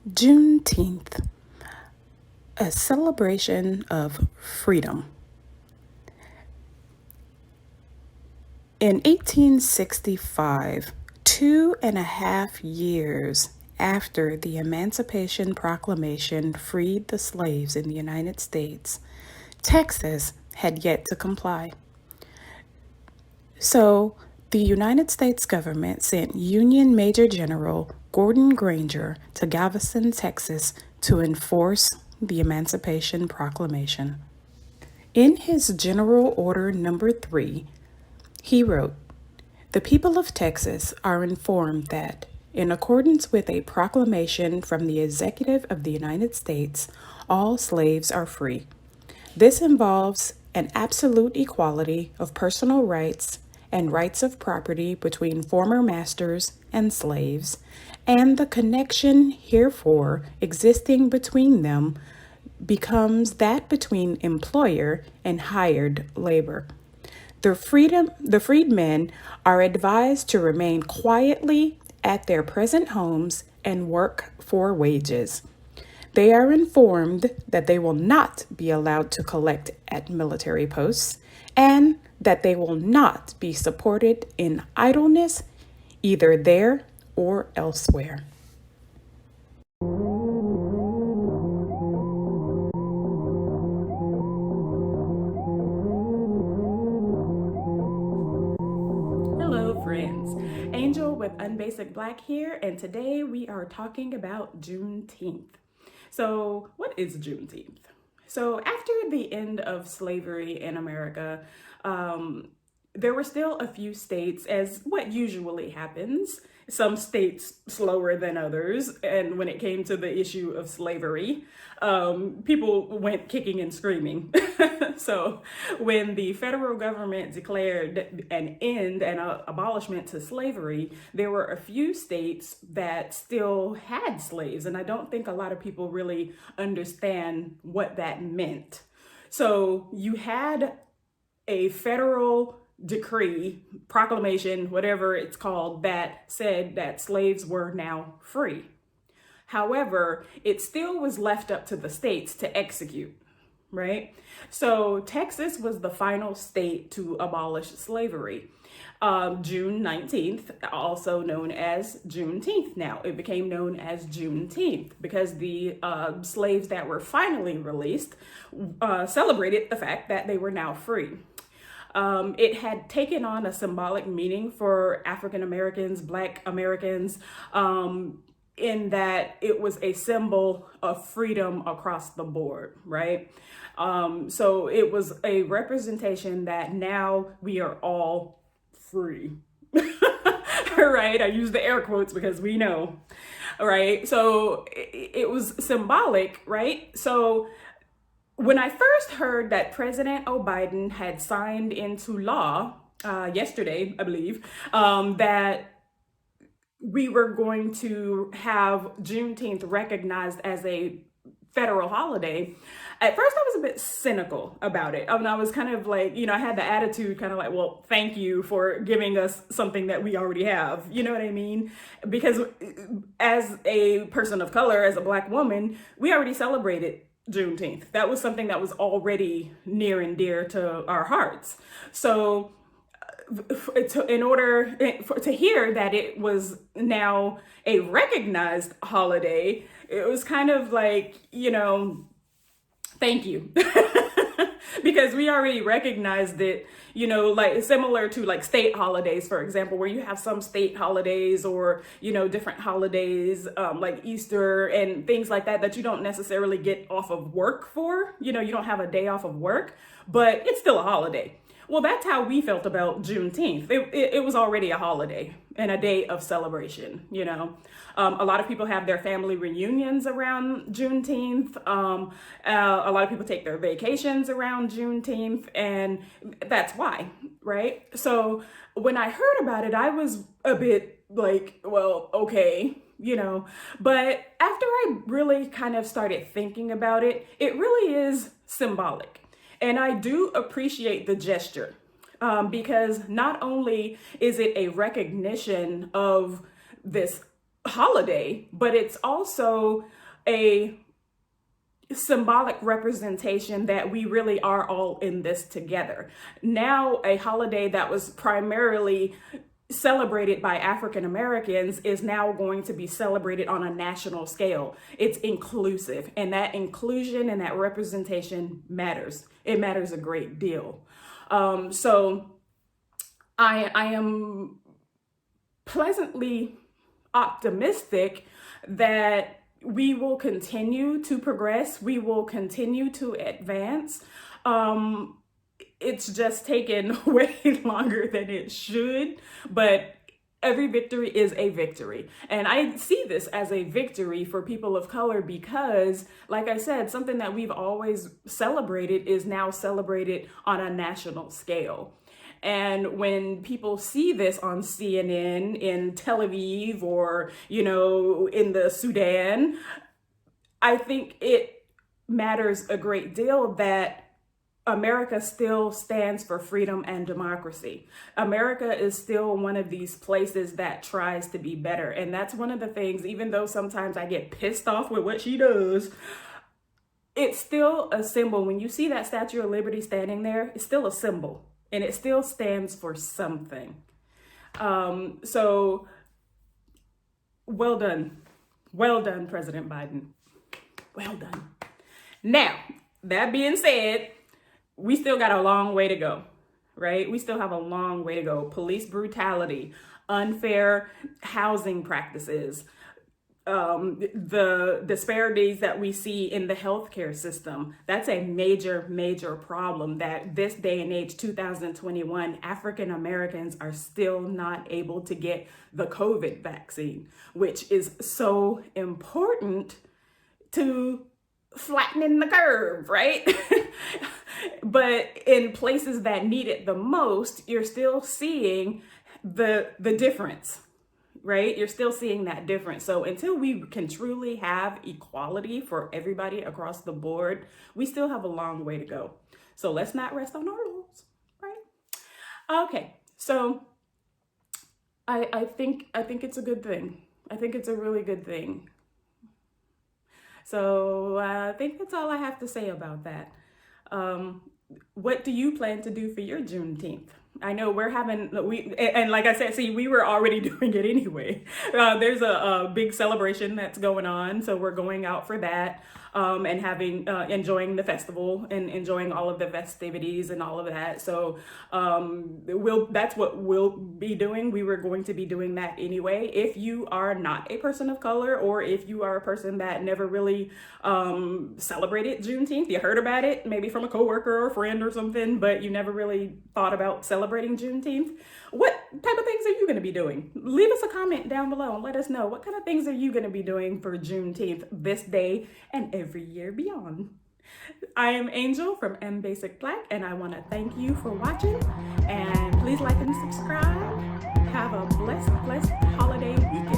Juneteenth, a celebration of freedom. In 1865, 2.5 years after the Emancipation Proclamation freed the slaves in the United States, Texas had yet to comply. So, the United States government sent Union Major General Gordon Granger to Galveston, Texas, to enforce the Emancipation Proclamation. In his General Order Number 3, he wrote, "The people of Texas are informed that, in accordance with a proclamation from the Executive of the United States, all slaves are free. This involves an absolute equality of personal rights and rights of property between former masters and slaves, and the connection herefore existing between them becomes that between employer and hired labor. The freedmen are advised to remain quietly at their present homes and work for wages. They are informed that they will not be allowed to collect at military posts and that they will not be supported in idleness either there or elsewhere." Hello, friends. Angel with Unbasic Black here, and today we are talking about Juneteenth. So, what is Juneteenth? So, after the end of slavery in America, there were still a few states, as what usually happens, some states slower than others. And when it came to the issue of slavery, people went kicking and screaming. So when the federal government declared an end and abolishment to slavery, there were a few states that still had slaves. And I don't think a lot of people really understand what that meant. So you had a federal decree, proclamation, whatever it's called, that said that slaves were now free. However, it still was left up to the states to execute, right? So Texas was the final state to abolish slavery. June 19th, also known as Juneteenth now. It became known as Juneteenth because the slaves that were finally released celebrated the fact that they were now free. It had taken on a symbolic meaning for African Americans, Black Americans, in that it was a symbol of freedom across the board, right? So it was a representation that now we are all free. Right? I use the air quotes because we know, right? So it was symbolic, right? So when I first heard that President Biden had signed into law yesterday, I believe, that we were going to have Juneteenth recognized as a federal holiday, at first I was a bit cynical about it. I was kind of like, I had the attitude kind of like, well, thank you for giving us something that we already have. You know what I mean? Because as a person of color, as a Black woman, we already celebrated Juneteenth. That was something that was already near and dear to our hearts. So in order to hear that it was now a recognized holiday, it was kind of like, thank you. Because we already recognized it, like similar to like state holidays, for example, where you have some state holidays or, different holidays like Easter and things like that, that you don't necessarily get off of work for, you don't have a day off of work, but it's still a holiday. Well, that's how we felt about Juneteenth. It was already a holiday and a day of celebration, A lot of people have their family reunions around Juneteenth. A lot of people take their vacations around Juneteenth, and that's why, right? So when I heard about it, I was a bit like, well, okay, But after I really kind of started thinking about it, it really is symbolic. And I do appreciate the gesture because not only is it a recognition of this holiday, but it's also a symbolic representation that we really are all in this together. Now, a holiday that was primarily celebrated by African Americans is now going to be celebrated on a national scale. It's inclusive, and that inclusion and that representation matters. It matters a great deal. So I am pleasantly optimistic that we will continue to progress. We will continue to advance. It's just taken way longer than it should, but every victory is a victory. And I see this as a victory for people of color because, like I said, something that we've always celebrated is now celebrated on a national scale. And when people see this on CNN, in Tel Aviv, or, in the Sudan, I think it matters a great deal that America still stands for freedom and democracy. America is still one of these places that tries to be better. And that's one of the things, even though sometimes I get pissed off with what she does, it's still a symbol. When you see that Statue of Liberty standing there, it's still a symbol. And it still stands for something. So, well done. Well done, President Biden. Well done. Now, that being said, we still got a long way to go, right? We still have a long way to go. Police brutality, unfair housing practices, the disparities that we see in the healthcare system. That's a major, major problem that this day and age, 2021, African Americans are still not able to get the COVID vaccine, which is so important to flattening the curve, right? But in places that need it the most, you're still seeing the difference, right? You're still seeing that difference. So until we can truly have equality for everybody across the board, we still have a long way to go. So let's not rest on our laurels, right? Okay, so I think it's a good thing. I think it's a really good thing. So I think that's all I have to say about that. What do you plan to do for your Juneteenth? I know and like I said, see, we were already doing it anyway. There's a big celebration that's going on, so we're going out for that, and enjoying the festival and enjoying all of the festivities and all of that. So that's what we'll be doing. We were going to be doing that anyway. If you are not a person of color, or if you are a person that never really celebrated Juneteenth, you heard about it maybe from a coworker or a friend or something, but you never really thought about celebrating Juneteenth, what type of things are you going to be doing? Leave us a comment down below and let us know, what kind of things are you going to be doing for Juneteenth this day and every year beyond. I am Angel from M Basic Black, and I want to thank you for watching, and please like and subscribe. Have a blessed holiday weekend.